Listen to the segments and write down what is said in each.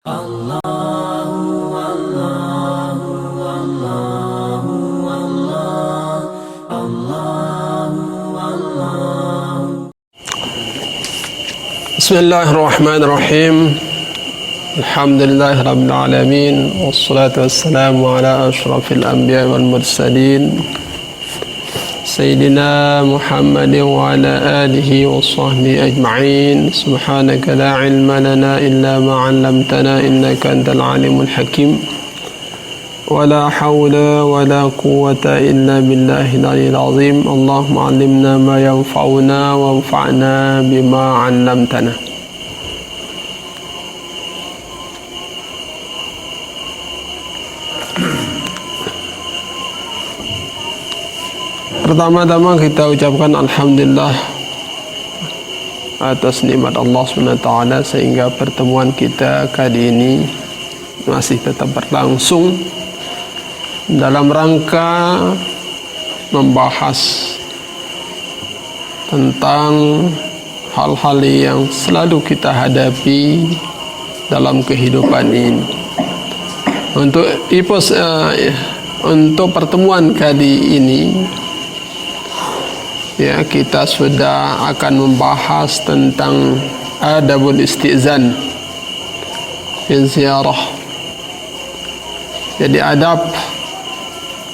Bismillahirrahmanirrahim. Alhamdulillahirabbil alamin wassalatu wassalamu ala asyrafil anbiya'i wal mursalin sayyidina Muhammadin wa ala alihi wa sahbihi ajma'in. Subhanaka la ilma lana illa ma 'allamtana innaka antal alimul hakim. ولا حول ولا قوة إلا بالله العلي العظيم. اللهم علمنا ما ينفعنا وانفعنا بما علمتنا. Pertama-tama kita ucapkan alhamdulillah atas nikmat Allah SWT sehingga pertemuan kita kali ini masih tetap berlangsung dalam rangka membahas tentang hal-hal yang selalu kita hadapi dalam kehidupan ini. Untuk pertemuan kali ini ya, kita sudah akan membahas tentang adabul istizan fi ziarah. Jadi adab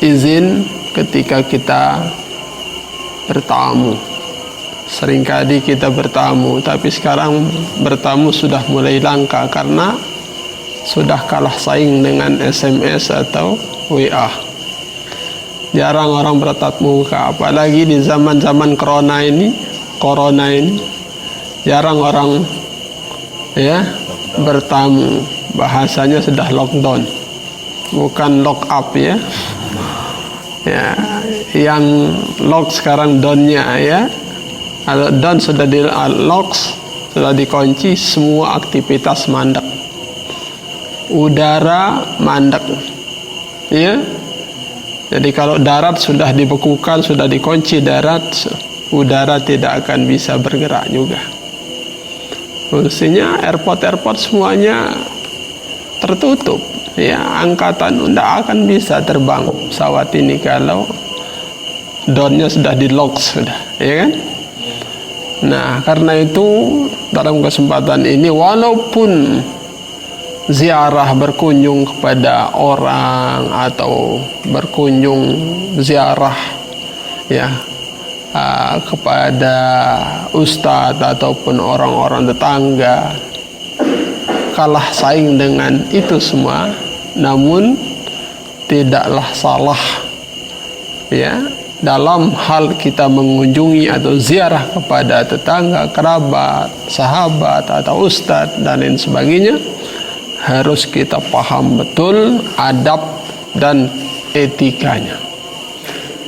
izin ketika kita bertamu. Seringkali kita bertamu, tapi sekarang bertamu sudah mulai langka karena sudah kalah saing dengan SMS atau WA. Jarang orang bertatap muka, apalagi di zaman-zaman corona ini jarang orang ya bertamu. Bahasanya sudah lockdown, bukan lock up ya. Ya, yang lock sekarang down-nya ya. Kalau down sudah di lock, sudah dikunci, semua aktivitas mandek. Udara mandek. Ya. Jadi kalau darat sudah dibekukan, sudah dikunci darat, udara tidak akan bisa bergerak juga. Fungsinya airport semuanya tertutup. Ya, angkatan tidak akan bisa terbang pesawat ini kalau downnya sudah di lock sudah, ya kan? Nah, karena itu dalam kesempatan ini walaupun ziarah berkunjung kepada orang atau berkunjung ziarah ya kepada ustadz ataupun orang-orang tetangga, kalah saing dengan itu semua, namun tidaklah salah ya dalam hal kita mengunjungi atau ziarah kepada tetangga, kerabat, sahabat atau ustadz dan lain sebagainya. Harus kita paham betul adab dan etikanya.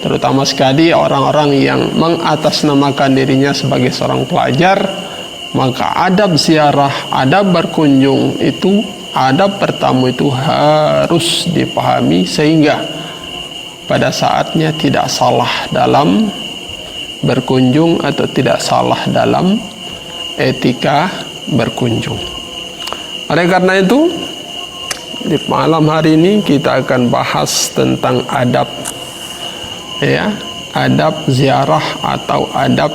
Terutama sekali orang-orang yang mengatasnamakan dirinya sebagai seorang pelajar, maka adab ziarah, adab berkunjung itu, adab bertamu itu harus dipahami sehingga pada saatnya tidak salah dalam berkunjung atau tidak salah dalam etika berkunjung. Oleh karena itu, di malam hari ini kita akan bahas tentang adab ya, adab ziarah atau adab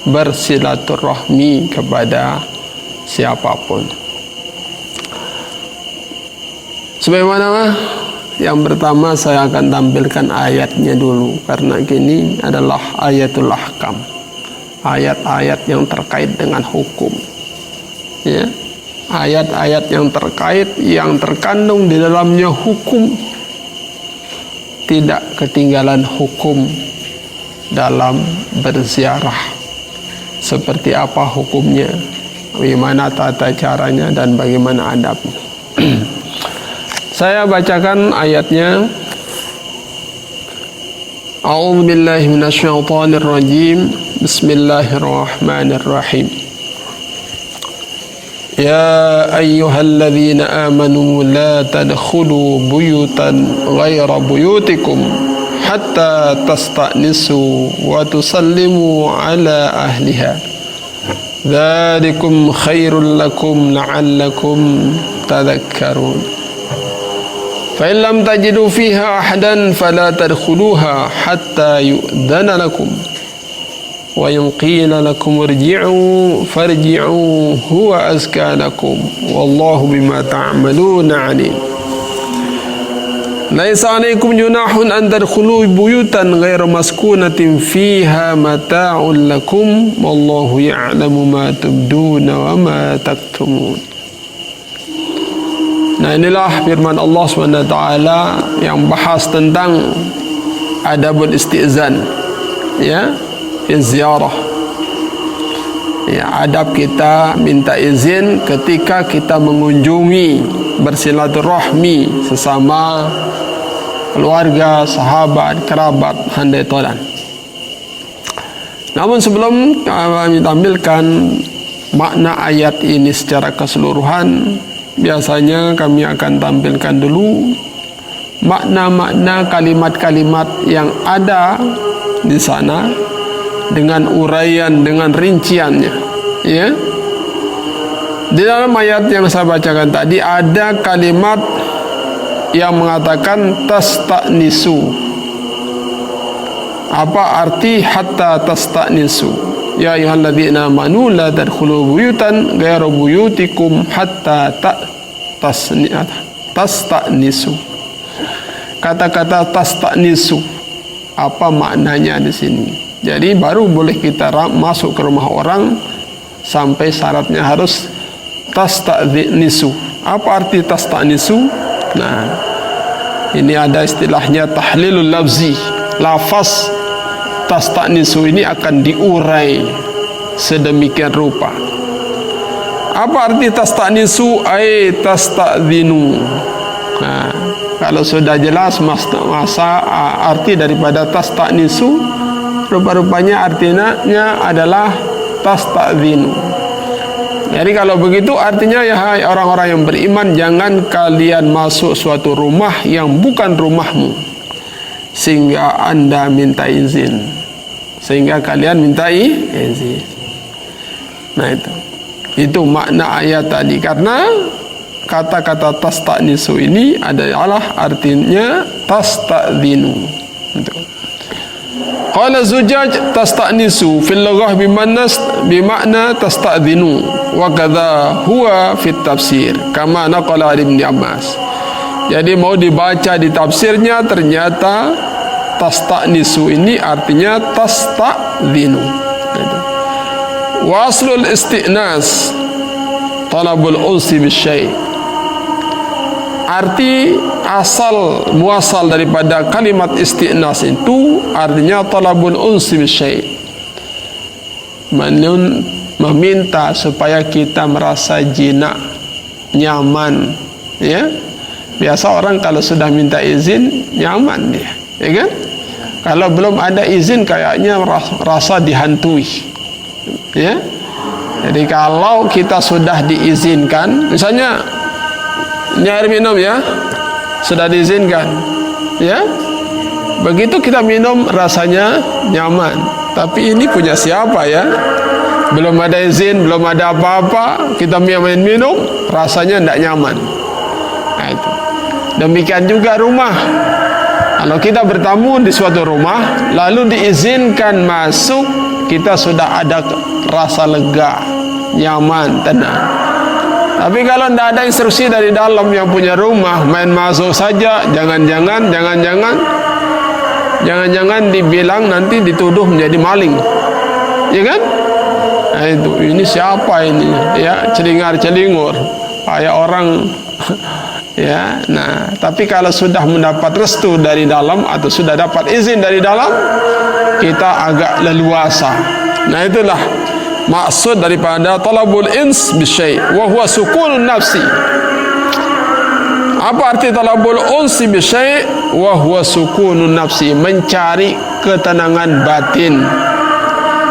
bersilaturahmi kepada siapapun. Sebagaimana yang pertama saya akan tampilkan ayatnya dulu, karena ini adalah ayatul ahkam, ayat-ayat yang terkait dengan hukum ya. Ayat-ayat yang terkait, yang terkandung di dalamnya hukum, tidak ketinggalan hukum dalam berziarah. Seperti apa hukumnya, bagaimana tata caranya, dan bagaimana adabnya. Saya bacakan ayatnya. A'udzu billahi minasyaitonir rajim. Bismillahirrahmanirrahim. Ya ayyuhalladzina amanu la tadkhulu buyutan ghaira buyutikum hatta tasta'nisu wa tusallimu ala ahliha. dzalikum khairul lakum la'allakum tadhakkarun. Fa in lam tajidu fiha ahadan fala tadkhuluha hatta yu'dhana lakum wa in qila lakum irji'u farji'u huwa azka lakum wallahu bima ta'maluna 'alim. Laisa 'alaikum junahun an tadkhulu buyutan ghayra maskunatin fiha mata'un lakum wallahu ya'lamu ma tubduna wa ma taktumun. Nah, inilah firman Allah SWT yang bahas tentang adabul istizan, ya, fi ziarah. Ya, adab kita minta izin ketika kita mengunjungi, bersilaturahmi sesama keluarga, sahabat, kerabat, handai tolan. Namun sebelum kami tampilkan makna ayat ini secara keseluruhan, biasanya kami akan tampilkan dulu makna-makna kalimat-kalimat yang ada di sana dengan uraian, dengan rinciannya, ya. Di dalam ayat yang saya bacakan tadi ada kalimat yang mengatakan tasta'nisu. Apa arti hatta tasta'nisu? Ya ayyuhalladzina amanu la tadkhulu buyutan ghayra buyutikum hatta tasta'nisu. Kata-kata tasta'nisu, apa maknanya di sini? Jadi baru boleh kita masuk ke rumah orang sampai syaratnya harus tasta'nisu. Apa arti tasta'nisu? Nah, ini ada istilahnya tahlilul lafzi. Lafaz tasta'nisu ini akan diurai sedemikian rupa. Apa arti tasta'nisu? Ay tasta'dhinu. Nah, kalau sudah jelas masa arti daripada tasta'nisu, rupa-rupanya artinya adalah tasta'dhinu. Jadi kalau begitu artinya, ya hai orang-orang yang beriman, jangan kalian masuk suatu rumah yang bukan rumahmu sehingga anda minta izin, sehingga kalian minta izin. Nah, itu makna ayat tadi. Karena kata-kata tasta'nisu ini adalah artinya tasta'dhinu. Qala Zujaj tasta'nisu fil lughah bimakna tasta'dhinu wa kadza huwa fit tafsir kama naqala Ibnu Abbas. Jadi mau dibaca di tafsirnya, ternyata tasta'nisu ini artinya tasta'dhinu. Wa aslul isti'nas talabul unsi bisyai'. Arti asal muasal daripada kalimat isti'nas itu artinya talabul unsi bisyai', meminta supaya kita merasa jinak, nyaman, ya. Biasa orang kalau sudah minta izin nyaman dia, ya kan? Kalau belum ada izin kayaknya rasa dihantui, ya. Jadi kalau kita sudah diizinkan, misalnya ini air minum, ya, sudah diizinkan, ya, begitu kita minum rasanya nyaman. Tapi ini punya siapa, ya? Belum ada izin, belum ada apa-apa, kita minum rasanya tidak nyaman. Nah, itu. Demikian juga rumah. Kalau kita bertamu di suatu rumah lalu diizinkan masuk, kita sudah ada rasa lega, nyaman, tenang. Tapi kalau tidak ada instruksi dari dalam yang punya rumah, main masuk saja, jangan-jangan dibilang nanti dituduh menjadi maling, ya kan? Nah, itu, ini siapa ini, ya, celingar-celingur kayak orang ya. Nah, tapi kalau sudah mendapat restu dari dalam atau sudah dapat izin dari dalam, kita agak leluasa. Nah, itulah maksud daripada talabul ins bisyai' wa huwa sukunun nafsi. Apa arti talabul unsi bisyai' wa huwa sukunun nafsi? Mencari ketenangan batin.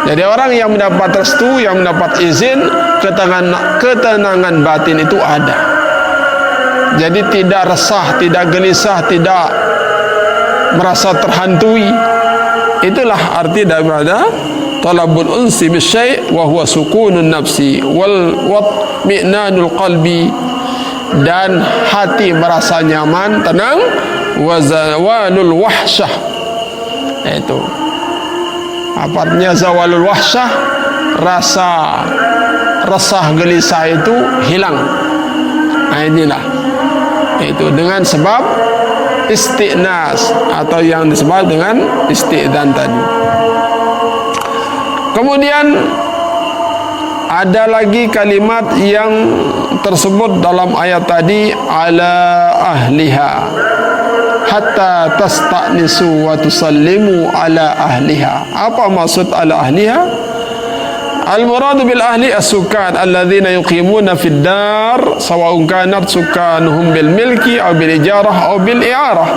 Jadi orang yang mendapat restu, yang mendapat izin, ketenangan batin itu ada. Jadi tidak resah, tidak gelisah, tidak merasa terhantui. Itulah arti daripada talabul unsi bisyai' wa huwa sukunun nafsi wal watmi'nanul qalbi, dan hati merasa nyaman, tenang, wa zawalul wahsyah. Itu apa artinya zawalul wahsyah? Rasa resah gelisah itu hilang. Nah inilah itu dengan sebab isti'nas atau yang disebut dengan isti'dzan tadi. Kemudian ada lagi kalimat yang tersebut dalam ayat tadi, ala ahliha hatta tasta'nisu wa tusallimu ala ahliha. Apa maksud ala ahliha? Al-muradu bil ahli as-sukan alladzina yuqimuna fid dar sawa'un kanat sukanuhum bil milki aw bil ijarah aw bil i'arah.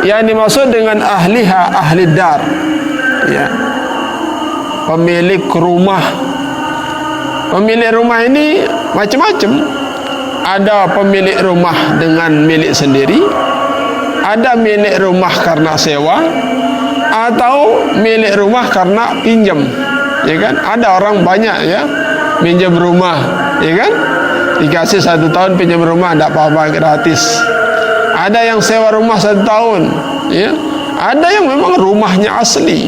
Yang dimaksud dengan ahliha, ahli dar, ya, pemilik rumah. Pemilik rumah ini macam-macam. Ada pemilik rumah dengan milik sendiri, ada milik rumah karena sewa, atau milik rumah karena pinjam. Ya kan, ada orang banyak ya pinjam rumah, ya kan, dikasih 1 tahun pinjam rumah, tidak apa-apa, gratis. Ada yang sewa rumah 1 tahun, ya. Ada yang memang rumahnya asli.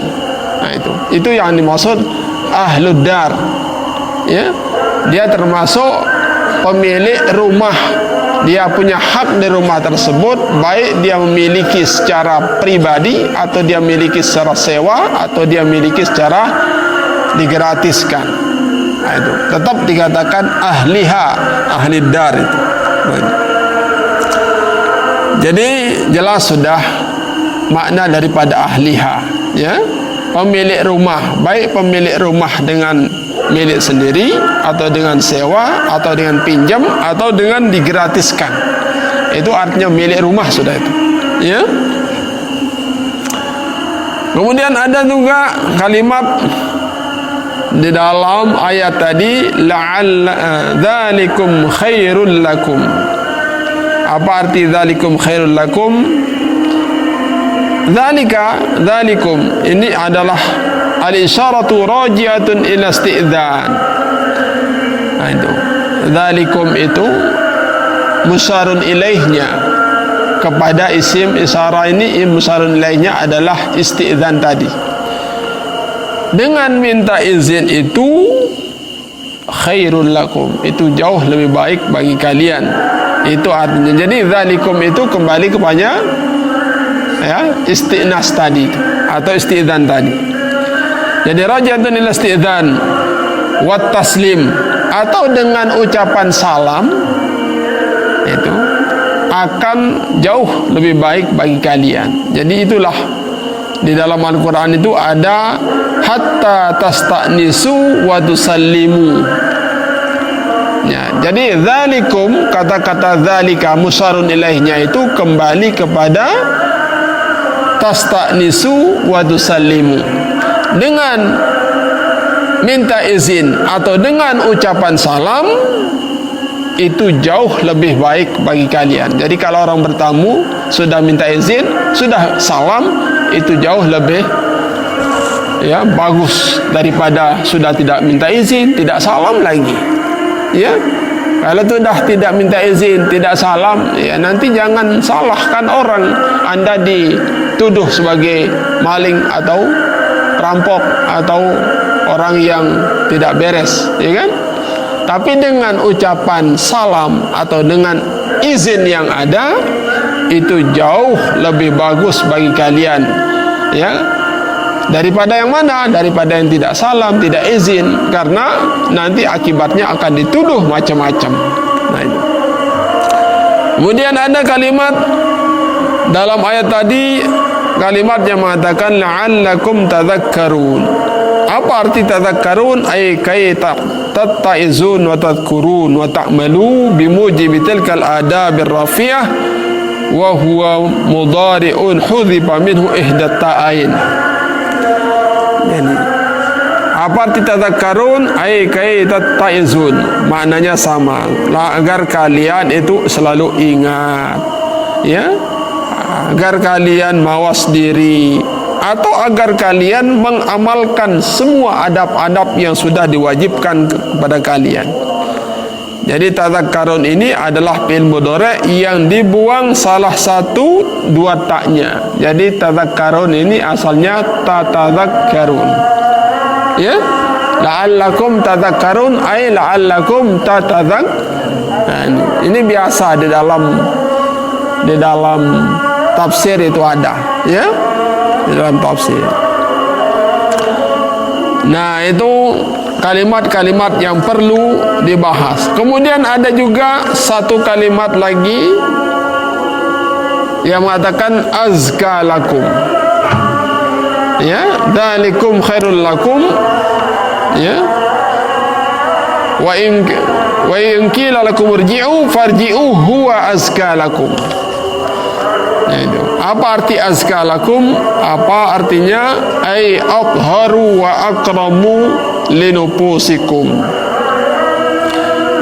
Nah itu yang dimaksud ahlud dar, ya. Dia termasuk pemilik rumah. Dia punya hak di rumah tersebut, baik dia memiliki secara pribadi, atau dia memiliki secara sewa, atau dia memiliki secara digratiskan. Nah, itu tetap dikatakan ahliha, ahli dar itu. Jadi jelas sudah makna daripada ahliha, ya, pemilik rumah, baik pemilik rumah dengan milik sendiri, atau dengan sewa, atau dengan pinjam, atau dengan digratiskan. Itu artinya milik rumah sudah itu, ya. Kemudian ada juga kalimat di dalam ayat tadi, la'alla dzalikum khairul lakum. Apa arti dzalikum khairul lakum? Dzalikum ini adalah al-isyaratu raji'atun ila isti'dzan. Nah itu dzalikum itu musyarun ilaihnya kepada isim isyarah ini, musyarun ilaihnya adalah isti'dzan tadi. Dengan minta izin itu khairul lakum, itu jauh lebih baik bagi kalian. Itu artinya. Jadi dzalikum itu kembali kepada ya isti'nas tadi itu, atau isti'dzan tadi. Jadi rajatun ila isti'dzan wa taslim, atau dengan ucapan salam, itu akan jauh lebih baik bagi kalian. Jadi itulah di dalam Al-Quran itu ada hatta tasta'nisu wa tusallimu. Ya, jadi dzalikum, kata-kata dzalika musyarun ilaihnya itu kembali kepada tasta'nisu wa tusallimu. Dengan minta izin atau dengan ucapan salam itu jauh lebih baik bagi kalian. Jadi kalau orang bertamu sudah minta izin, sudah salam, itu jauh lebih ya bagus daripada sudah tidak minta izin, tidak salam lagi. Ya, kalau sudah tidak minta izin, tidak salam, ya nanti jangan salahkan orang. Anda dituduh sebagai maling atau perampok atau orang yang tidak beres, ya kan? Tapi dengan ucapan salam atau dengan izin yang ada, itu jauh lebih bagus bagi kalian, ya, daripada yang mana? Daripada yang tidak salam, tidak izin, karena nanti akibatnya akan dituduh macam-macam. Nah itu. Kemudian ada kalimat dalam ayat tadi, kalimat yang mengatakan la'allakum tadhakkarun. Apa arti tadhakkarun? Ay kaita tattaizun wa tadhkurun wa ta'malu bimujibi tilkal adabir rafiyah wa huwa mudari'un hudhifa minhu ihdat ta'ain. Yani apa arti tadhakkarun? Ay kaita tattaizun, maknanya sama, agar kalian itu selalu ingat, ya, agar kalian mawas diri, atau agar kalian mengamalkan semua adab-adab yang sudah diwajibkan kepada kalian. Jadi tadhakkarun ini adalah fi'il mudhari' yang dibuang salah satu dua taknya. Jadi tadhakkarun ini asalnya tatadhakkarun. Ya? La'allakum tadhakkarun ay la'allakum tatadhak. Nah, ini biasa di dalam tafsir itu ada, ya? Di dalam tafsir. Nah, itu kalimat-kalimat yang perlu dibahas. Kemudian ada juga satu kalimat lagi yang mengatakan azka lakum. Ya, dzalikum khairul lakum. Ya. Wa in qila lakum irji'u farji'u huwa azka lakum. Itu. Apa arti azka lakum? Apa artinya? Ai athharu wa akramu linufusikum.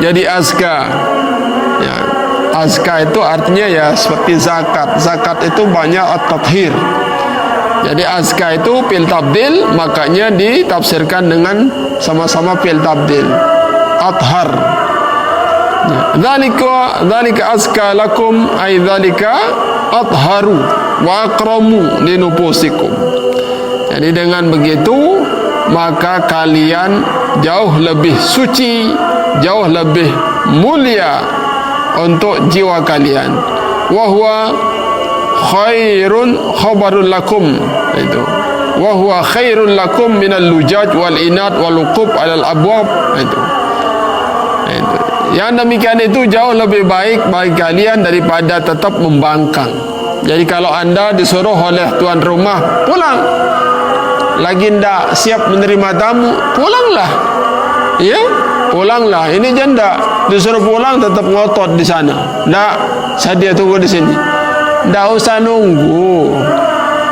Jadi azka, ya, azka itu artinya ya seperti zakat. Zakat itu banyak at-tathhir. Jadi azka itu fi'il tabdil, makanya ditafsirkan dengan sama-sama fi'il tabdil. Athhar. Dzalika azka lakum ay dzalika athharu wa akramu linufusikum. Jadi dengan begitu maka kalian jauh lebih suci, jauh lebih mulia untuk jiwa kalian. Wa huwa khairun khabarul lakum. Itu. Wa huwa khairul lakum minal lujaj wal inat wal uqub alal abwab. Itu. Yang demikian itu jauh lebih baik bagi kalian daripada tetap membangkang. Jadi kalau anda disuruh oleh tuan rumah pulang, lagi ndak siap menerima tamu, pulanglah. Ya, pulanglah. Ini janda disuruh pulang tetap ngotot di sana. Ndak, saya tunggu di sini. Ndak usah nunggu.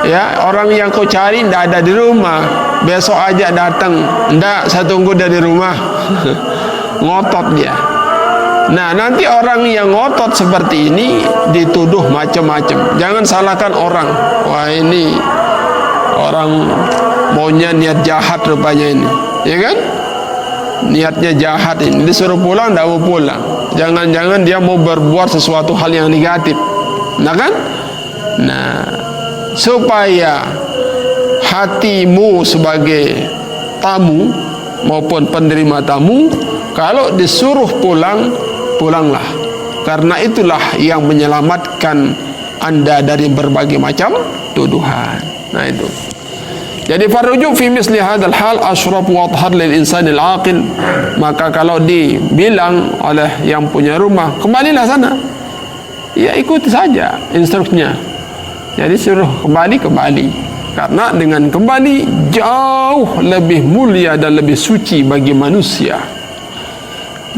Ya, orang yang kau cari ndak ada di rumah. Besok aja datang. Ndak, saya tunggu dia di rumah. Ngotot dia. Nah, nanti orang yang ngotot seperti ini dituduh macam-macam. Jangan salahkan orang. Wah, ini orang maunya niat jahat rupanya ini, ya kan? Niatnya jahat ini, disuruh pulang tidak mau pulang. Jangan-jangan dia mau berbuat sesuatu hal yang negatif, nah kan? Nah, supaya hatimu sebagai tamu maupun penerima tamu, kalau disuruh pulang, pulanglah. Karena itulah yang menyelamatkan anda dari berbagai macam tuduhan. Nah itu. Jadi farruju fi misli hadzal hal asyraf wa athhar lil insanil aqil. Maka kalau dibilang oleh yang punya rumah, kembalilah sana. Ya ikuti saja instruksinya. Jadi suruh kembali. Karena dengan kembali jauh lebih mulia dan lebih suci bagi manusia.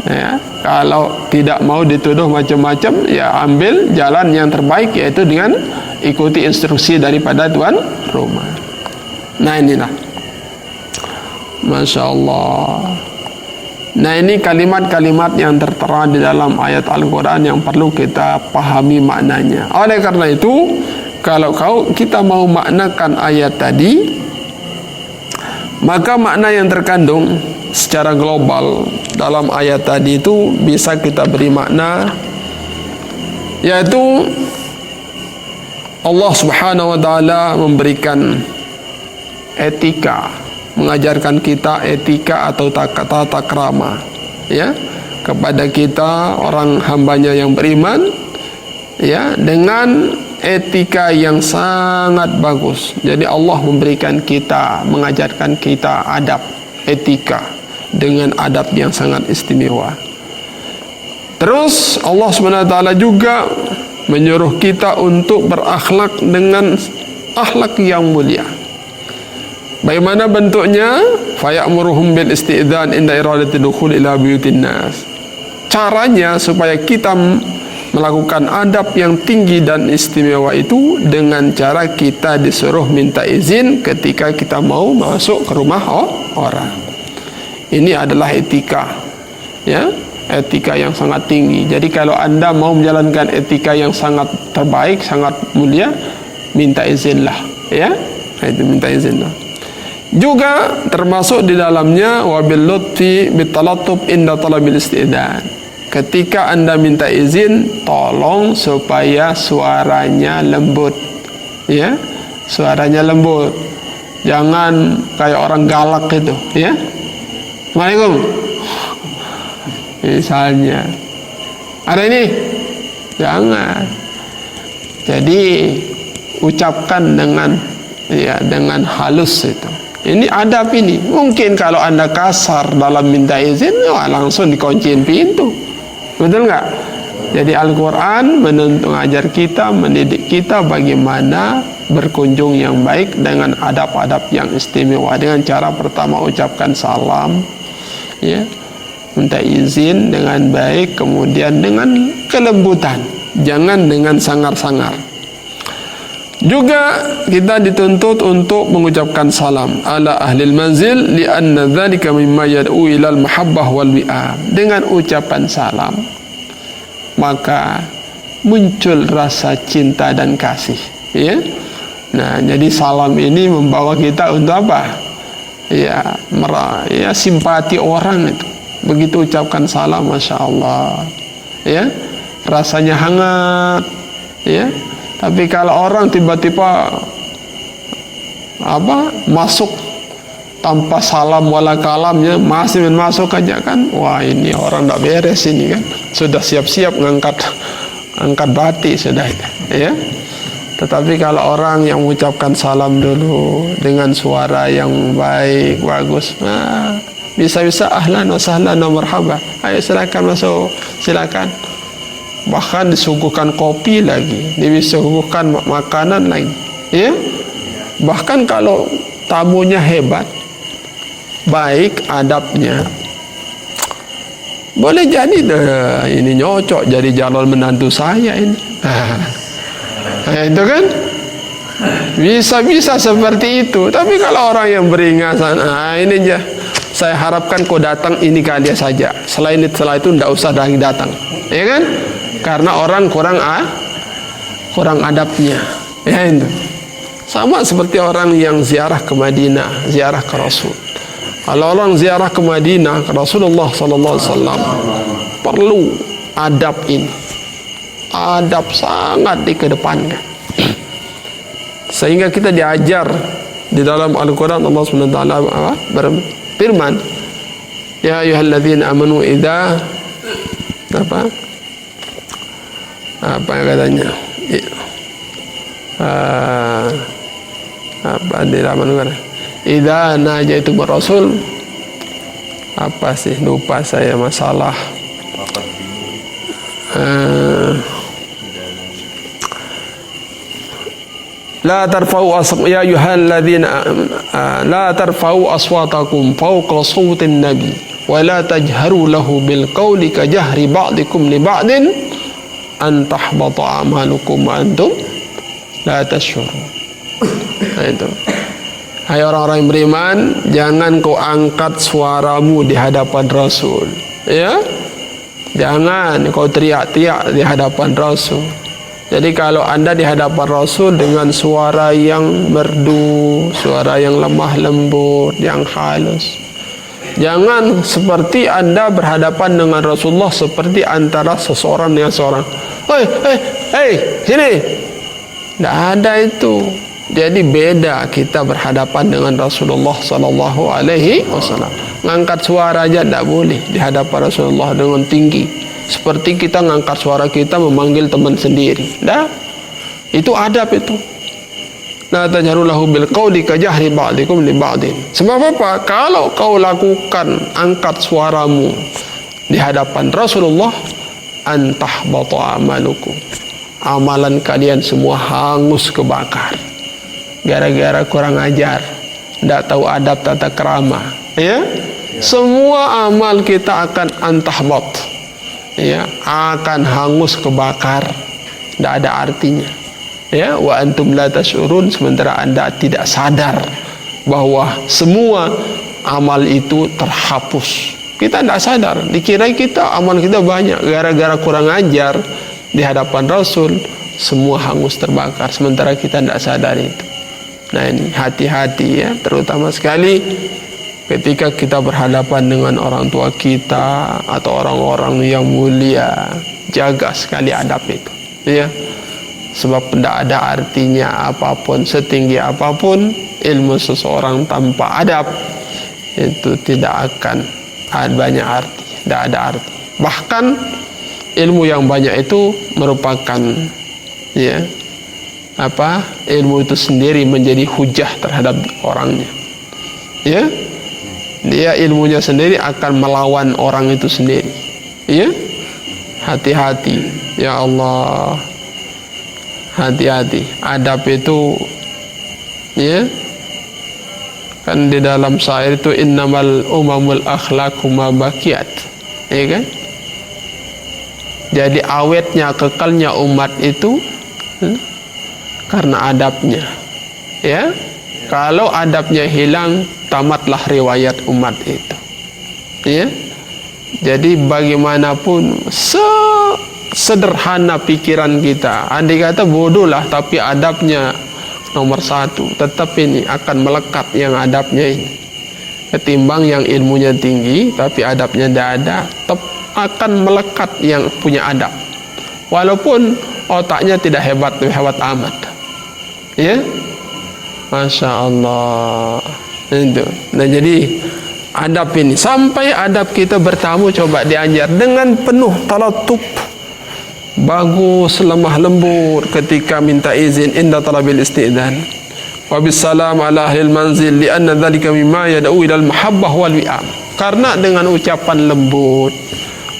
Ya, kalau tidak mau dituduh macam-macam, ya ambil jalan yang terbaik, yaitu dengan ikuti instruksi daripada tuan rumah. Nah inilah, Masya Allah. Nah ini kalimat-kalimat yang tertera di dalam ayat Al-Quran yang perlu kita pahami maknanya. Oleh karena itu, kalau kita mau maknakan ayat tadi, maka makna yang terkandung secara global dalam ayat tadi itu bisa kita beri makna, yaitu Allah Subhanahu wa taala memberikan etika, mengajarkan kita etika atau tata krama, ya, kepada kita orang hambanya yang beriman, ya, dengan etika yang sangat bagus. Jadi Allah memberikan kita, mengajarkan kita adab, etika dengan adab yang sangat istimewa. Terus Allah SWT juga menyuruh kita untuk berakhlak dengan akhlak yang mulia. Bagaimana bentuknya? Faya'muruhum bil isti'dzan inda iradati dukhul ila buyutin nas. Caranya supaya kita melakukan adab yang tinggi dan istimewa itu dengan cara kita disuruh minta izin ketika kita mau masuk ke rumah orang. Ini adalah etika, ya, etika yang sangat tinggi. Jadi kalau anda mau menjalankan etika yang sangat terbaik, sangat mulia, minta izinlah, ya, Itu minta izin lah. Juga termasuk di dalamnya wabil lutfi bitalattuf inda talabil istidzan. Ketika Anda minta izin, tolong supaya suaranya lembut. Ya, suaranya lembut. Jangan kayak orang galak gitu, ya. Assalamualaikum. Misalnya. Ada ini? Jangan. Jadi ucapkan dengan halus itu. Ini adab ini. Mungkin kalau Anda kasar dalam minta izin, langsung dikunciin pintu. Betul nggak? Jadi Al-Quran mengajar kita, mendidik kita bagaimana berkunjung yang baik dengan adab-adab yang istimewa. Dengan cara pertama ucapkan salam, ya, minta izin dengan baik, kemudian dengan kelembutan, jangan dengan sangar-sangar. Juga kita dituntut untuk mengucapkan salam ala ahlil manzil li'anna dzalika mimma yad'u ilal mahabbah wal wi'am. Dengan ucapan salam maka muncul rasa cinta dan kasih, ya. Nah, jadi salam ini membawa kita untuk apa? Ya, simpati orang itu. Begitu ucapkan salam, masya Allah, ya, rasanya hangat, ya. Tapi kalau orang tiba-tiba masuk tanpa salam wala kalamnya, masih masuk aja kan, wah ini orang tidak beres ini kan, sudah siap-siap angkat bati sudah, ya. Tetapi kalau orang yang mengucapkan salam dulu dengan suara yang baik, bagus, nah, bisa-bisa ahlan wa sahlan wa marhaba, ayo silakan masuk, silakan. Bahkan disuguhkan kopi lagi, disuguhkan makanan lagi, ya. Bahkan kalau tamunya hebat, baik adabnya, boleh jadi ini nyocok jadi calon menantu saya ini. Itu kan bisa seperti itu. Tapi kalau orang yang beringasan, ini aja, saya harapkan kau datang ini kali dia saja, setelah itu tidak usah lagi datang, ya kan? Karena orang kurang adabnya, ya itu. Sama seperti orang yang ziarah ke Madinah, ziarah ke Rasul. Kalau orang ziarah ke Madinah ke Rasulullah sallallahu alaihi wasallam, perlu adab ini. Adab sangat dikedepankan. Sehingga kita diajar di dalam Al-Qur'an, Allah Subhanahu wa taala berfirman, ya ayyuhalladzina amanu idza apa yang katanya, apa di dalam mana, idza najaitum rasul, apa sih, lupa saya masalah, la tarfa'u ya ayyuhalladzina la tarfa'u aswatakum fawqa sawtin nabi wa la tajharu lahu bil qawli ka jahri ba'dikum li ba'din an tahbata a'malukum wa antum la tash'urun. Nah, itu. Hai orang-orang yang beriman, jangan kau angkat suaramu di hadapan Rasul, ya. Jangan kau teriak-teriak di hadapan Rasul. Jadi kalau Anda di hadapan Rasul dengan suara yang merdu, suara yang lemah lembut, yang halus, jangan seperti Anda berhadapan dengan Rasulullah seperti antara seseorang dengan seorang. Hei, sini. Tidak ada itu. Jadi beda kita berhadapan dengan Rasulullah sallallahu alaihi wasallam. Ngangkat suara aja tidak boleh di hadapan Rasulullah dengan tinggi. Seperti kita ngangkat suara kita memanggil teman sendiri. Dah. Itu adab itu. La tajharu lahu bil qawli ka jahri ba'dikum li ba'din. Sebab apa? Kalau kau lakukan angkat suaramu di hadapan Rasulullah, antahbata amalukum. Amalan kalian semua hangus kebakar. Gara-gara kurang ajar, tidak tahu adab tata krama, ya. Semua amal kita akan antahbat, ya, akan hangus kebakar, tidak ada artinya, ya. Wa antum la tash'urun, sementara Anda tidak sadar bahwa semua amal itu terhapus. Kita tidak sadar, dikira kita amal kita banyak, gara-gara kurang ajar di hadapan Rasul semua hangus terbakar, sementara kita tidak sadar itu. Nah ini hati-hati ya, terutama sekali ketika kita berhadapan dengan orang tua kita atau orang-orang yang mulia, jaga sekali adab itu ya. Sebab tidak ada artinya apapun, setinggi apapun ilmu seseorang tanpa adab itu tidak akan banyak arti, tidak ada arti. Bahkan ilmu yang banyak itu merupakan ya ilmu itu sendiri menjadi hujah terhadap orangnya ya. Dia ilmunya sendiri akan melawan orang itu sendiri ya. Hati-hati ya Allah, hati-hati. Adab itu ya, kan di dalam syair itu innamal umamul akhlaqu ma baqiyat ya kan. Jadi awetnya, kekalnya umat itu karena adabnya ya. Kalau adabnya hilang, tamatlah riwayat umat itu ya. Jadi bagaimanapun sederhana pikiran kita, andai kata bodoh lah, tapi adabnya nomor satu, tetap ini akan melekat yang adabnya ini, ketimbang yang ilmunya tinggi tapi adabnya tidak ada, tetap akan melekat yang punya adab, walaupun otaknya tidak hebat amat ya. Masya Allah itu. Nah jadi adab ini, sampai adab kita bertamu coba diajar dengan penuh talatuf, bagus, lemah lembut ketika minta izin inda talabil isti'dzan, wa bisalam ala ahlil manzil lianna dzalika mimma yad'u ila al-mahabbah wal wi'am. Karena dengan ucapan lembut,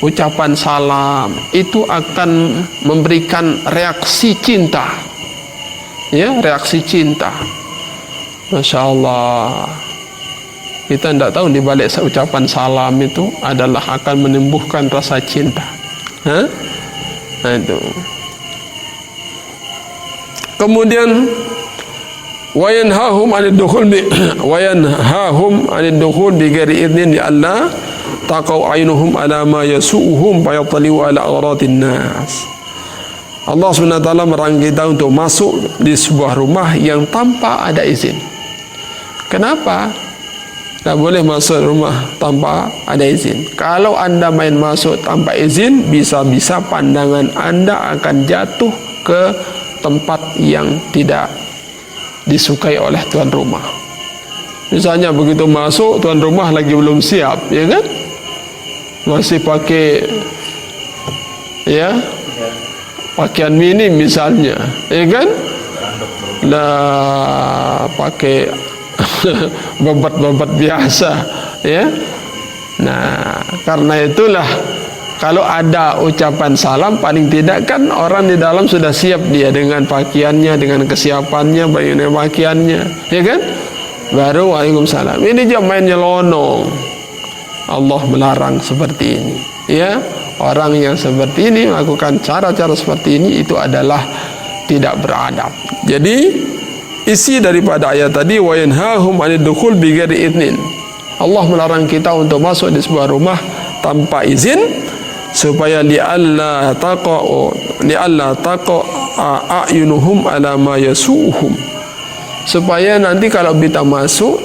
ucapan salam itu akan memberikan reaksi cinta ya, reaksi cinta. Masya Allah, kita tidak tahu di balik ucapan salam itu adalah akan menumbuhkan rasa cinta. Nah itu. Kemudian wayanhahum 'anid dukhul bi ghairi idnin li alla taqau aynuhum ala ma yasu'uhum fa yattali'u ala awratin nas. Allah SWT melarang kita untuk masuk di sebuah rumah yang tanpa ada izin. Kenapa? Tak boleh masuk rumah tanpa ada izin. Kalau anda main masuk tanpa izin, bisa-bisa pandangan anda akan jatuh ke tempat yang tidak disukai oleh tuan rumah. Misalnya begitu masuk, tuan rumah lagi belum siap, ya kan? Masih pakai ya pakaian minim misalnya, ya kan? Lah pakai babat-babat biasa ya. Nah karena itulah kalau ada ucapan salam, paling tidak kan orang di dalam sudah siap dia dengan pakaiannya, dengan kesiapannya, bajunya, pakaiannya, ya kan? Baru waalaikumsalam. Ini jam main nyelonong. Allah melarang seperti ini ya. Orang yang seperti ini melakukan cara-cara seperti ini itu adalah tidak beradab. Jadi isi daripada ayat tadi wa yanhahum 'anid dukhul bi ghairi idnin. Allah melarang kita untuk masuk di sebuah rumah tanpa izin supaya li'alla taqa a'yunuhum ala ma yasu'uhum. Supaya nanti kalau kita masuk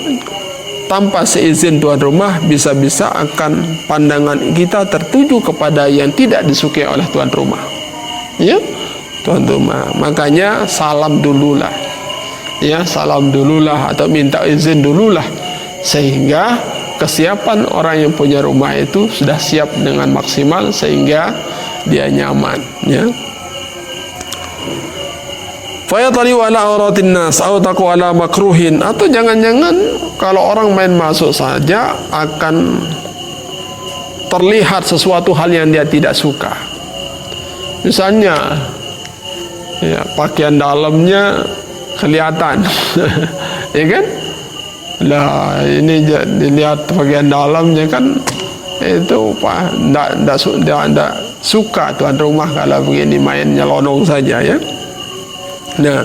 tanpa seizin tuan rumah, bisa-bisa akan pandangan kita tertuju kepada yang tidak disukai oleh tuan rumah ya, tuan rumah. Makanya salam dululah ya, salam dululah atau minta izin dululah, sehingga kesiapan orang yang punya rumah itu sudah siap dengan maksimal sehingga dia nyaman ya. Fayatali ala auratin nas atau taqu ala makruhin, atau jangan-jangan kalau orang main masuk saja akan terlihat sesuatu hal yang dia tidak suka. Misalnya ya, pakaian dalamnya kelihatan ya kan? Lah ini dilihat pakaian dalamnya kan itu pak tidak suka tuan rumah kalau begini main nyelonong saja ya. Nah,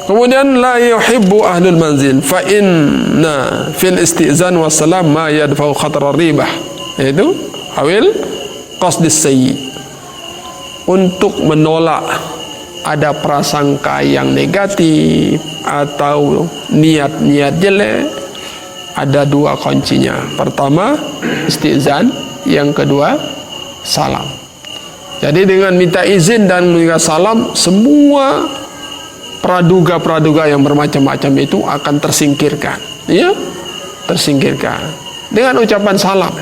kemudian la yuhibbu ahlul manzil fa inna fil istizan wassalam ma yadfa'u khatar ribah, yaitu awil qasdis sayyi, untuk menolak ada prasangka yang negatif atau niat-niat jelek, ada dua kuncinya. Pertama, istizan. Yang kedua, salam. Jadi dengan minta izin dan minta salam, semua praduga-praduga yang bermacam-macam itu akan tersingkirkan. Ya, tersingkirkan. Dengan ucapan salam,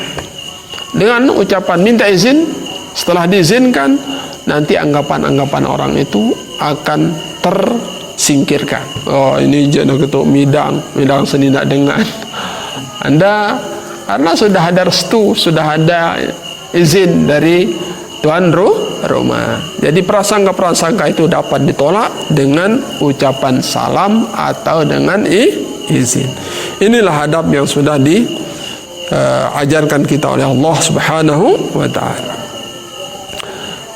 dengan ucapan minta izin, setelah diizinkan, nanti anggapan-anggapan orang itu akan tersingkirkan. Oh, ini jadi ketuk midang seni nak dengar. Anda karena sudah ada restu, sudah ada izin dari tuan rumah. Jadi prasangka-prasangka itu dapat ditolak dengan ucapan salam atau dengan izin. Inilah adab yang sudah diajarkan kita oleh Allah Subhanahu wa taala.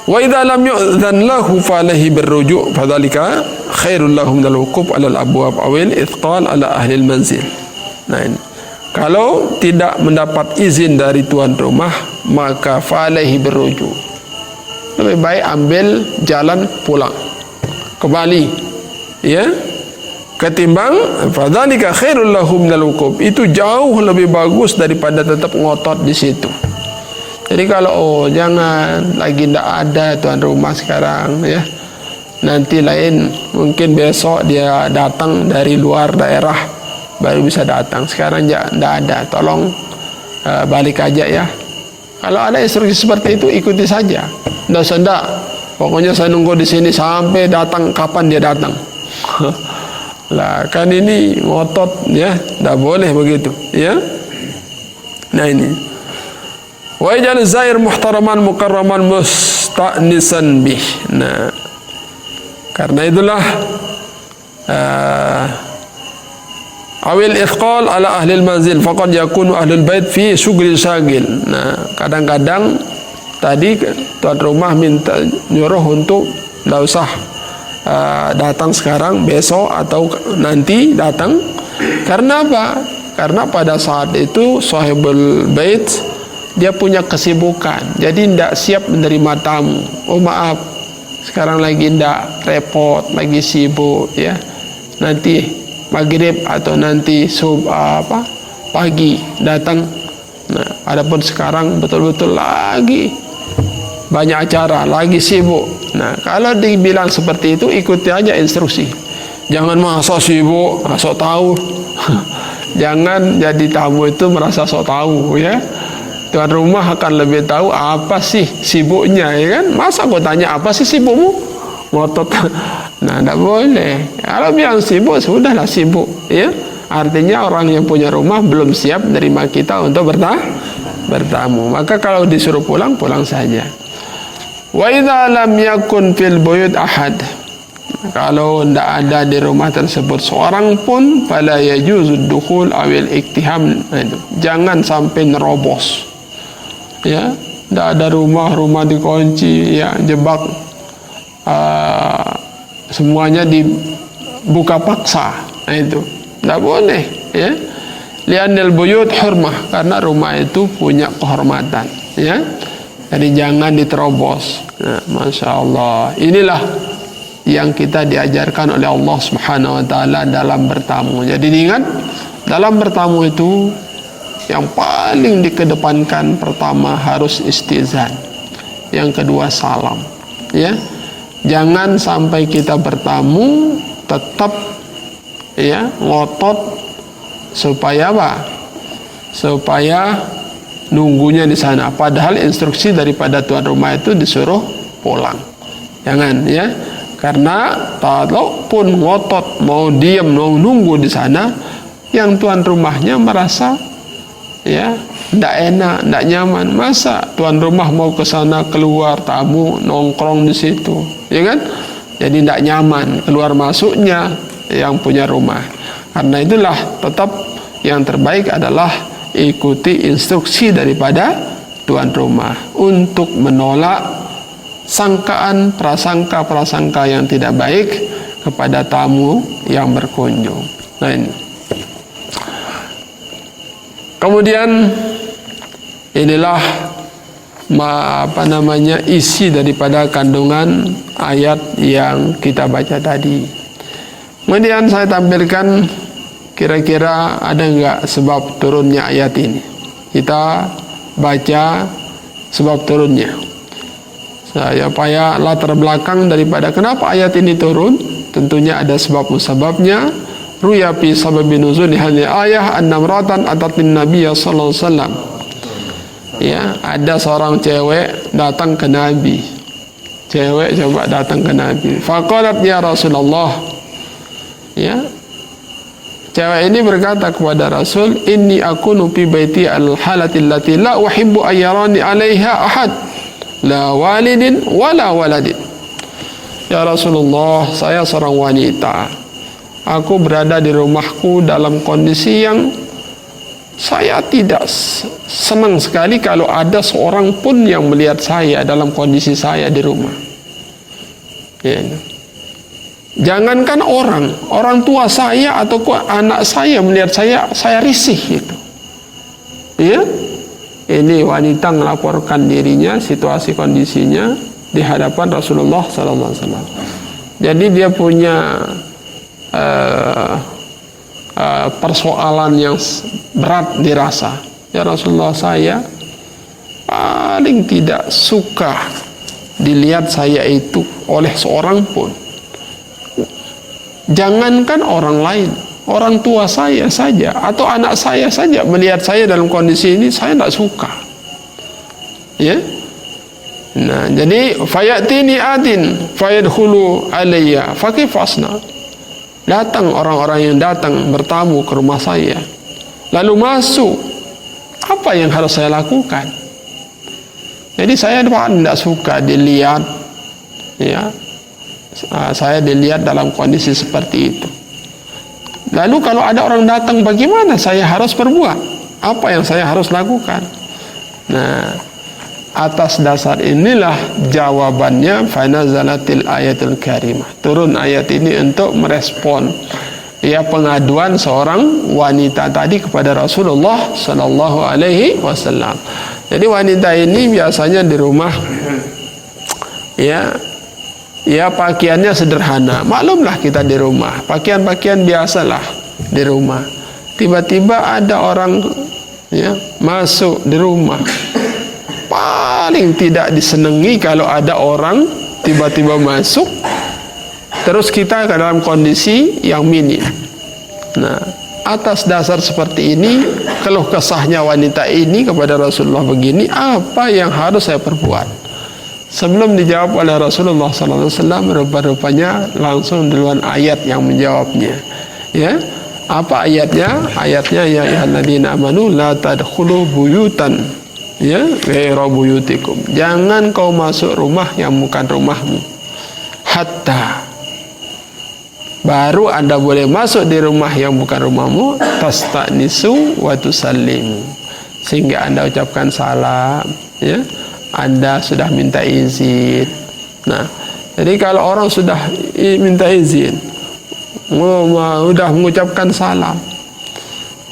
Wa idza lam yu'dhan lahu falahi birruju' fadzalika khairul lahum minal wuquf 'ala al-abwab awil ithqal 'ala ahli al-manzil. Nah, ini. Kalau tidak mendapat izin dari tuan rumah, maka falahi birruju'. Lebih baik ambil jalan pulang, kembali, ya, ketimbang fadzalika khairul lahum minal wuquf. Itu jauh lebih bagus daripada tetap ngotot di situ. Jadi kalau jangan lagi tidak ada tuan rumah sekarang, ya, nanti lain mungkin besok dia datang dari luar daerah baru bisa datang. Sekarang tidak ada, tolong balik aja ya. Kalau ada instruksi seperti itu ikuti saja. Tidak usah, pokoknya saya nunggu di sini sampai datang kapan dia datang. Lah kan ini ngotot, ya, tidak boleh begitu, ya. Nah ini. Wa ij'al zair muhtaraman mukarraman musta'nisan bih. Nah, karena itulah awil ithqal ala ahli al-manzil faqad yakunu ahlul bait fi syughlin syagil. Nah, kadang-kadang tadi tuan rumah minta nyuruh untuk tidak usah datang sekarang, besok atau nanti datang. Karena apa? Karena pada saat itu sahibul bait dia punya kesibukan, jadi tidak siap menerima tamu. Oh maaf, sekarang lagi tidak, repot, lagi sibuk, ya. Nanti maghrib atau nanti pagi datang. Nah, adapun sekarang betul-betul lagi banyak acara, lagi sibuk. Nah, kalau dibilang seperti itu, ikuti aja instruksi. Jangan masa sibuk, sok tahu. Jangan jadi tamu itu merasa sok tahu, ya. Tuan rumah akan lebih tahu apa sih sibuknya, ya kan? Masa kau tanya apa sih sibukmu? Ngotot. Nah, tidak boleh. Kalau bilang sibuk, sudahlah sibuk, ya. Artinya orang yang punya rumah belum siap menerima kita untuk bertamu. Maka kalau disuruh pulang, pulang saja. Wa idza lam yakun fil buyut ahad. Kalau tidak ada di rumah tersebut seorang pun, fala yajuzud dukhul awil iktiham. Jangan sampai nerobos. Ya, tidak ada rumah dikunci, ya, jebak, semuanya dibuka paksa. Nah, itu tidak boleh, ya. Li'anil buyut hurmah, karena rumah itu punya kehormatan, ya. Jadi jangan diterobos. Nah, Masya Allah, inilah yang kita diajarkan oleh Allah Subhanahu wa taala dalam bertamu. Jadi ingat, dalam bertamu itu yang paling dikedepankan pertama harus istizan, yang kedua salam, ya. Jangan sampai kita bertamu tetap, ya, ngotot supaya apa? Supaya nunggunya di sana, padahal instruksi daripada tuan rumah itu disuruh pulang. Jangan, ya. Karena kalaupun ngotot mau diam, mau nunggu di sana, yang tuan rumahnya merasa, ya, tidak enak, tidak nyaman. Masa tuan rumah mau ke sana, keluar tamu nongkrong di situ, ya kan? Jadi tidak nyaman keluar masuknya yang punya rumah. Karena itulah tetap yang terbaik adalah ikuti instruksi daripada tuan rumah untuk menolak sangkaan, prasangka yang tidak baik kepada tamu yang berkunjung. Nah, ini. Kemudian inilah isi daripada kandungan ayat yang kita baca tadi. Kemudian saya tampilkan kira-kira ada enggak sebab turunnya ayat ini. Kita baca sebab turunnya. Saya supaya latar belakang daripada kenapa ayat ini turun, tentunya ada sebab musababnya. Ruya fi sababi nuzuli hadhihi ayah annamratan atatin nabiyya sallallahu alaihi wasallam. Ya, ada seorang cewek datang ke Nabi. Cewek coba datang ke Nabi. Faqalat ya Rasulullah. Ya. Cewek ini berkata kepada Rasul, "Inni akunu fi baiti al-halati allati la uhibbu ayyarani 'alaiha ahad, la walidin wala waladin." Ya Rasulullah, saya seorang wanita. Aku berada di rumahku dalam kondisi yang saya tidak senang sekali kalau ada seorang pun yang melihat saya dalam kondisi saya di rumah. Ya. Jangankan orang tua saya atau anak saya melihat saya risih gitu. Ya, ini wanita melaporkan dirinya, situasi kondisinya di hadapan Rasulullah Sallallahu Alaihi Wasallam. Jadi dia punya persoalan yang berat dirasa. Ya Rasulullah, saya paling tidak suka dilihat saya itu oleh seorang pun. Jangankan orang lain, orang tua saya saja atau anak saya saja melihat saya dalam kondisi ini, saya tidak suka. Ya. Nah, jadi fayatini atin fayadkhulu alayya fakifasna. Datang orang-orang yang datang bertamu ke rumah saya, lalu masuk. Apa yang harus saya lakukan? Jadi saya tidak suka dilihat, ya. Saya dilihat dalam kondisi seperti itu. Lalu kalau ada orang datang, bagaimana saya harus berbuat? Apa yang saya harus lakukan? Nah, atas dasar inilah jawabannya fanazalatil ayatul karimah. Turun ayat ini untuk merespon pengaduan seorang wanita tadi kepada Rasulullah sallallahu alaihi wasallam. Jadi wanita ini biasanya di rumah ya pakaiannya sederhana. Maklumlah kita di rumah, pakaian-pakaian biasalah di rumah. Tiba-tiba ada orang masuk di rumah. Paling tidak disenangi kalau ada orang tiba-tiba masuk, terus kita ke dalam kondisi yang minim. Nah, atas dasar seperti ini, keluh kesahnya wanita ini kepada Rasulullah begini, apa yang harus saya perbuat? Sebelum dijawab oleh Rasulullah SAW, rupa-rupanya langsung duluan ayat yang menjawabnya. Ya, apa ayatnya? Ayatnya ya ayyuhalladzina amanu la tadkhulu buyutan ghairu buyutikum. Jangan kau masuk rumah yang bukan rumahmu. Hatta, baru Anda boleh masuk di rumah yang bukan rumahmu, tastanisu wa tusallimu. Sehingga Anda ucapkan salam, ya. Anda sudah minta izin. Nah, jadi kalau orang sudah minta izin, sudah mengucapkan salam,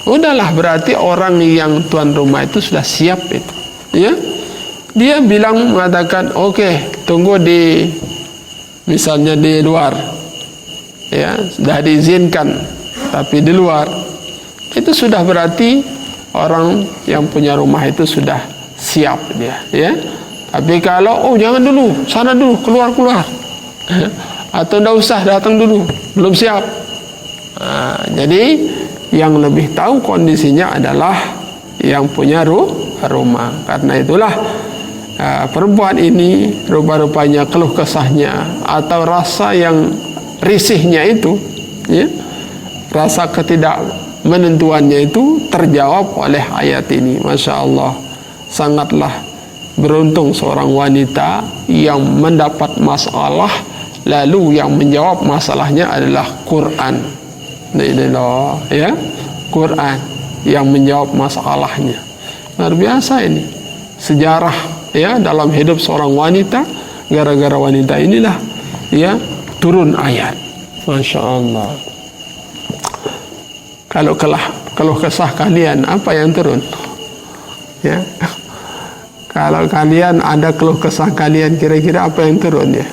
udahlah, berarti orang yang tuan rumah itu sudah siap itu. Ya, dia mengatakan, oke, tunggu misalnya di luar. Ya, sudah diizinkan, tapi di luar. Itu sudah berarti orang yang punya rumah itu sudah siap dia, ya. Tapi kalau jangan dulu, sana dulu, keluar, atau tidak usah, datang dulu, belum siap. Nah, jadi yang lebih tahu kondisinya adalah yang punya rumah. Karena itulah perempuan ini rupa-rupanya keluh kesahnya atau rasa yang risihnya itu, ya, rasa ketidakmenentuannya itu terjawab oleh ayat ini. Masya Allah, sangatlah beruntung seorang wanita yang mendapat masalah, lalu yang menjawab masalahnya adalah Quran. Inilah, ya, Quran yang menjawab masalahnya. Luar biasa ini sejarah, ya, dalam hidup seorang wanita. Gara-gara wanita inilah, ya, turun ayat. Masya Allah. Kalau kesah kalian, apa yang turun? Ya, Kalau kalian ada keluh kesah kalian, kira-kira apa yang turun ya?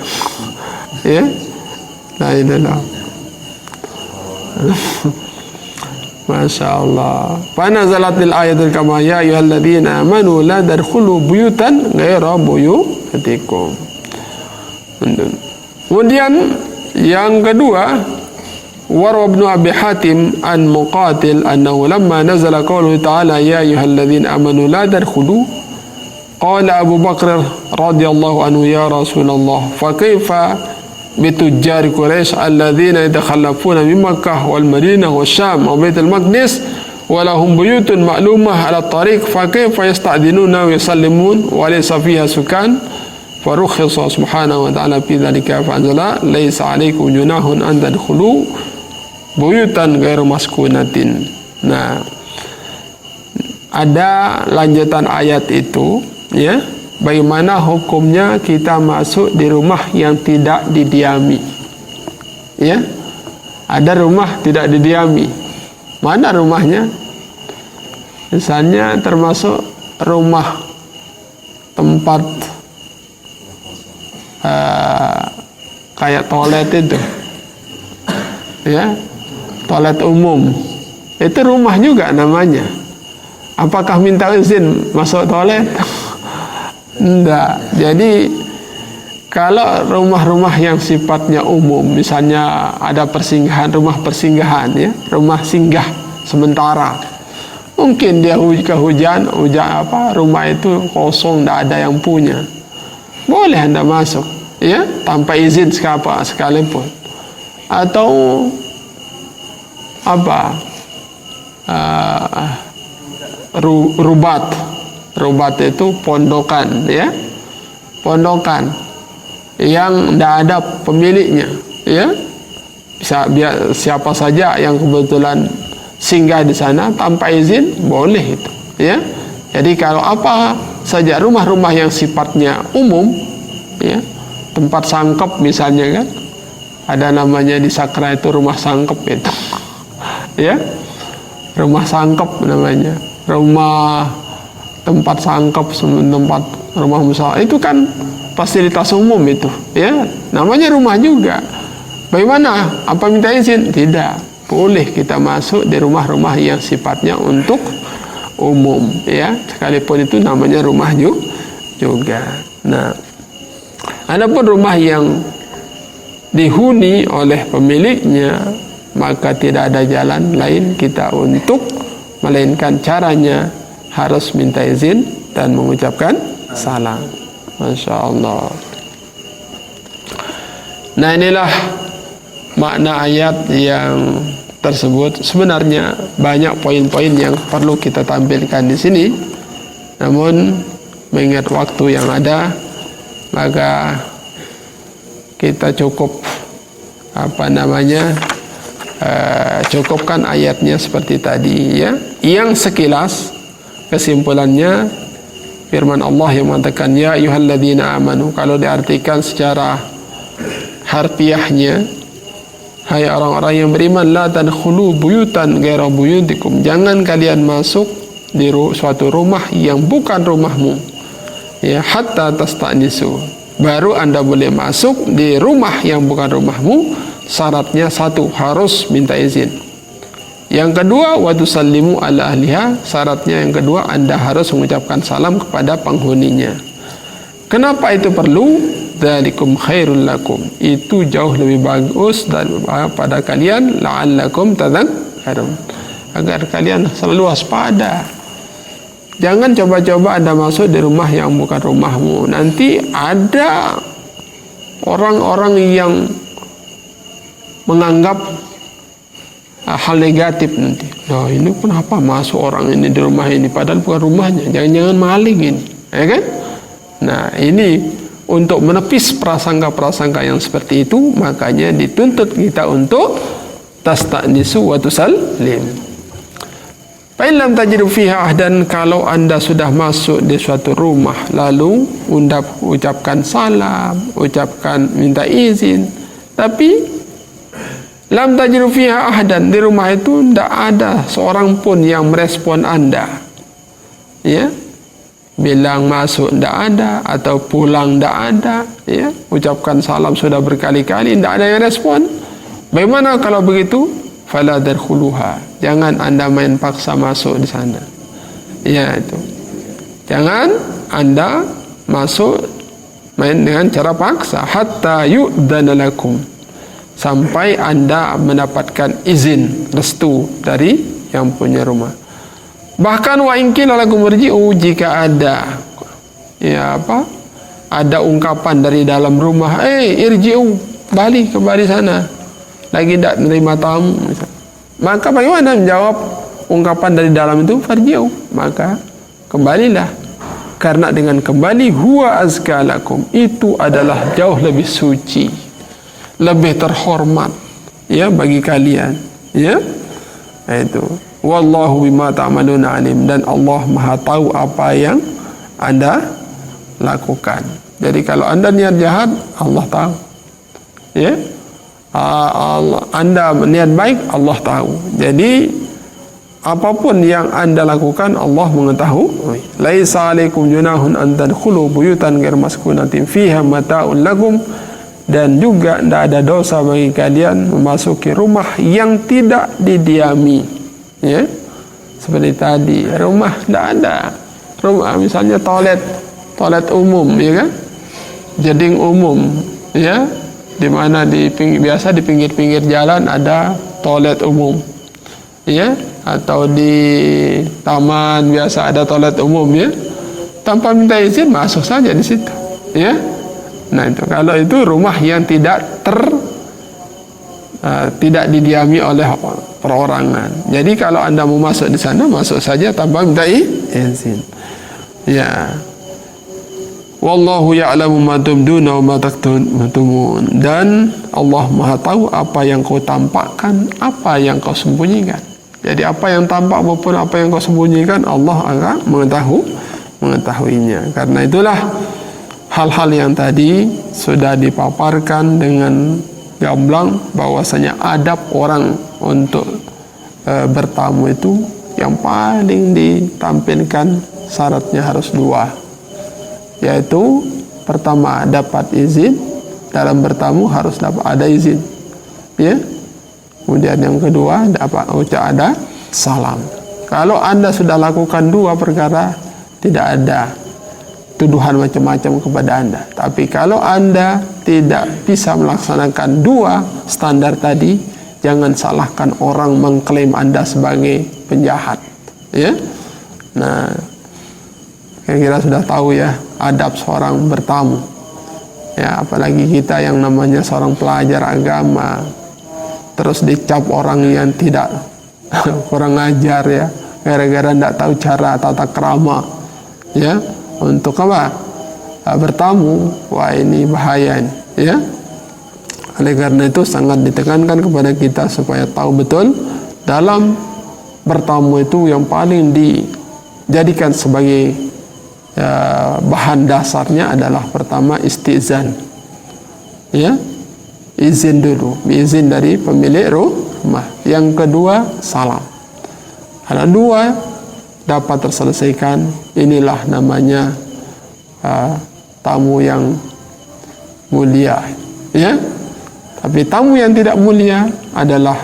Ya? La ilaha. Masya Allah. Fanazalatil ayatul kama ya ayyuhalladzina amanu la tadkhulu buyutan ghaira buyutikum. Kemudian yang kedua, warwa ibnu Abi Hatim an Muqatil annahu lamma nazala qawluhu ta'ala ya ayyuhalladzina amanu la tadkhulu qala Abu Bakr radhiyallahu anhu ya Rasulullah fa kaifa bitujjar Quraisy alladzina yatakhallafuna min Makkah wal Madinah wasyam wa Baitul Maqdis wa lahum buyutun ma'lumah ala tariq fa kaifa yasta'dinuna wa yusallimun wa laysa fiha sukan fa rukhisa subhanahu wa ta'ala fi dzalika fa anzala laysa 'alaikum junahun an tadkhulu buyutan ghairu maskunatin. Nah, ada lanjutan ayat itu, ya, bagaimana hukumnya kita masuk di rumah yang tidak didiami. Ya, ada rumah tidak didiami. Mana rumahnya? Misalnya termasuk rumah tempat kayak toilet itu, ya, toilet umum. Itu rumah juga namanya. Apakah minta izin masuk toilet? Enggak. Jadi kalau rumah-rumah yang sifatnya umum, misalnya ada persinggahan, rumah persinggahan, ya, rumah singgah sementara, mungkin dia hujan rumah itu kosong, tidak ada yang punya, boleh Anda masuk, ya, tanpa izin sekalipun. Atau rubat itu pondokan, ya, pondokan yang tidak ada pemiliknya, ya, bisa siapa saja yang kebetulan singgah di sana tanpa izin boleh itu, ya. Jadi kalau apa saja rumah-rumah yang sifatnya umum, ya, tempat sangkep misalnya, kan ada namanya di Sakra itu rumah sangkep itu, ya, rumah sangkep namanya, rumah tempat sangkep, tempat rumah musyawarah, itu kan fasilitas umum itu, ya, namanya rumah juga. Bagaimana? Apa minta izin? Tidak, boleh kita masuk di rumah-rumah yang sifatnya untuk umum, ya, sekalipun itu namanya rumah juga. Nah, adapun rumah yang dihuni oleh pemiliknya, maka tidak ada jalan lain kita untuk melainkan caranya harus minta izin dan mengucapkan salam. Masya Allah. Nah, inilah makna ayat yang tersebut. Sebenarnya banyak poin-poin yang perlu kita tampilkan di sini, namun mengingat waktu yang ada, maka kita cukup cukupkan ayatnya seperti tadi, ya, yang sekilas kesimpulannya firman Allah yang mengatakan ya ayyuhalladzina amanu. Kalau diartikan secara harfiahnya, hai orang-orang yang beriman, la tadkhulu buyutan ghaira buyutikum, jangan kalian masuk di suatu rumah yang bukan rumahmu, ya, hatta tasta'nisu, baru Anda boleh masuk di rumah yang bukan rumahmu. Syaratnya satu, harus minta izin. Yang kedua, wa tusallimu ala ahliha, syaratnya yang kedua Anda harus mengucapkan salam kepada penghuninya. Kenapa itu perlu? Dzalikum khairul lakum, itu jauh lebih bagus daripada kalian, la'allakum tadhakkarun, agar kalian selalu waspada. Jangan coba-coba Anda masuk di rumah yang bukan rumahmu. Nanti ada orang-orang yang menganggap hal negatif nanti. Nah, ini kenapa masuk orang ini di rumah ini padahal bukan rumahnya? Jangan-jangan maling ini, ya kan? Nah, ini untuk menepis prasangka-prasangka yang seperti itu, makanya dituntut kita untuk tasta'nisu wa tusallim. Fa in lam tajidu fiha ahdan, kalau Anda sudah masuk di suatu rumah lalu Anda ucapkan salam, minta izin, tapi lam tajidu fiha ahadan, di rumah itu tidak ada seorang pun yang merespon Anda, ya, bilang masuk tidak ada, atau pulang tidak ada, ya, ucapkan salam sudah berkali-kali tidak ada yang respon. Bagaimana kalau begitu? Fala tadkhuluha, jangan Anda main paksa masuk di sana. Ya, itu. Jangan Anda masuk main dengan cara paksa, hatta yu'dana lakum, sampai Anda mendapatkan izin, restu dari yang punya rumah. Bahkan wa in qila lakum irji'u, jika ada ada ungkapan dari dalam rumah, irji'u, kembali sana, lagi tidak menerima tamu, maka bagaimana menjawab ungkapan dari dalam itu? Farji'u, maka kembalilah. Karena dengan kembali, huwa azka lakum, itu adalah jauh lebih suci, lebih terhormat, ya, bagi kalian, ya. Itu wallahu bima ta'maluna alim, dan Allah Maha tahu apa yang Anda lakukan. Jadi kalau Anda niat jahat, Allah tahu, ya. Anda niat baik, Allah tahu. Jadi apapun yang Anda lakukan, Allah mengetahui. Laisa alaikum junahun an tadkhulu buyutan ghairu maskunatin fiha mata'un lakum, dan juga tidak ada dosa bagi kalian memasuki rumah yang tidak didiami, ya. Seperti tadi, rumah tidak ada, rumah misalnya toilet umum, ya kan, jeding umum, ya, di mana biasa di pinggir-pinggir jalan ada toilet umum, ya, atau di taman biasa ada toilet umum, ya, tanpa minta izin masuk saja di situ, ya. Nah, itu kalau itu rumah yang tidak didiami oleh perorangan. Jadi kalau Anda mau masuk di sana, masuk saja tanpa minta izin, ya. Wallahu ya'lamu ma tubduna wa ma taktumun, dan Allah Maha tahu apa yang kau tampakkan, apa yang kau sembunyikan. Jadi apa yang tampak maupun apa yang kau sembunyikan, Allah akan mengetahuinya. Karena itulah hal-hal yang tadi sudah dipaparkan dengan gamblang, bahwasanya adab orang untuk bertamu itu yang paling ditampilkan syaratnya harus dua, yaitu pertama dapat izin, dalam bertamu harus dapat ada izin, ya. Kemudian yang kedua dapat ada salam. Kalau Anda sudah lakukan dua perkara, tidak ada tuduhan macam-macam kepada Anda. Tapi kalau Anda tidak bisa melaksanakan dua standar tadi, jangan salahkan orang mengklaim Anda sebagai penjahat, ya. Nah, kira-kira sudah tahu, ya, adab seorang bertamu, ya, apalagi kita yang namanya seorang pelajar agama, terus dicap orang yang tidak kurang ajar, ya, gara-gara tidak tahu cara tata krama, ya, untuk apa? Bertamu. Wah, ini bahaya, ya. Oleh karena itu sangat ditekankan kepada kita supaya tahu betul dalam bertamu itu yang paling dijadikan sebagai bahan dasarnya adalah pertama istizan, ya, izin dulu, izin dari pemilik rumah. Yang kedua salam. Ada dua dapat terselesaikan, inilah namanya tamu yang mulia, ya. Tapi tamu yang tidak mulia adalah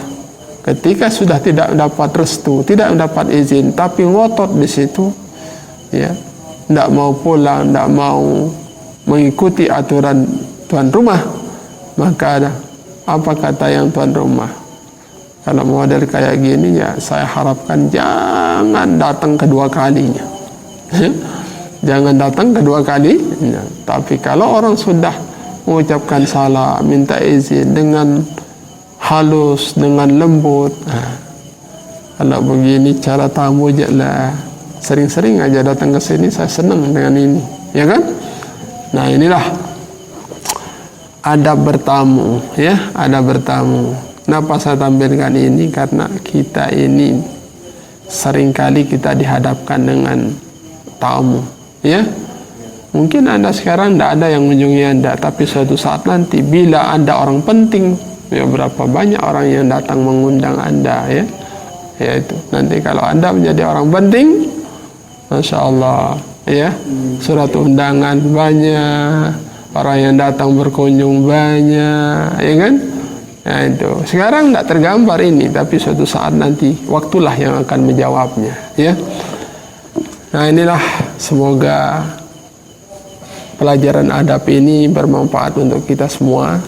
ketika sudah tidak mendapat restu, tidak mendapat izin, tapi ngotot di situ, ya, tidak mau pulang, tidak mau mengikuti aturan tuan rumah, maka apa kata yang tuan rumah? Kalau model kayak gini, ya, saya harapkan jangan datang kedua kalinya. Jangan datang kedua kalinya. Tapi kalau orang sudah mengucapkan salah, minta izin dengan halus, dengan lembut, kalau begini cara tamu aja lah, sering-sering aja datang ke sini, saya senang dengan ini, ya kan? Nah, inilah adab bertamu, ya, adab bertamu. Kenapa saya tampilkan ini? Karena kita ini seringkali kita dihadapkan dengan tamu, ya. Mungkin Anda sekarang tidak ada yang mengunjungi Anda, tapi suatu saat nanti bila Anda orang penting, ya, berapa banyak orang yang datang mengundang Anda, ya. Yaitu nanti kalau Anda menjadi orang penting, Masya Allah, ya, surat undangan banyak, orang yang datang berkunjung banyak, ya kan? Nah itu sekarang tidak tergambar ini, tapi suatu saat nanti waktulah yang akan menjawabnya, ya. Nah inilah, semoga pelajaran adab ini bermanfaat untuk kita semua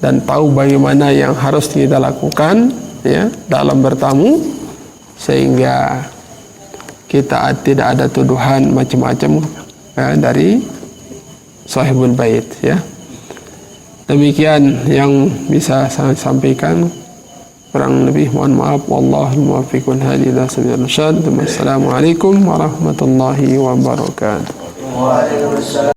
dan tahu bagaimana yang harus kita lakukan, ya, dalam bertamu, sehingga kita tidak ada tuduhan macam-macam dari sahibul bait, ya. Demikian yang bisa saya sampaikan, kurang lebih mohon maaf. Wallahul muwaffiq wal hadi ila sabilir rasyad. Wassalamualaikum warahmatullahi wabarakatuh. Waalaikumsalam.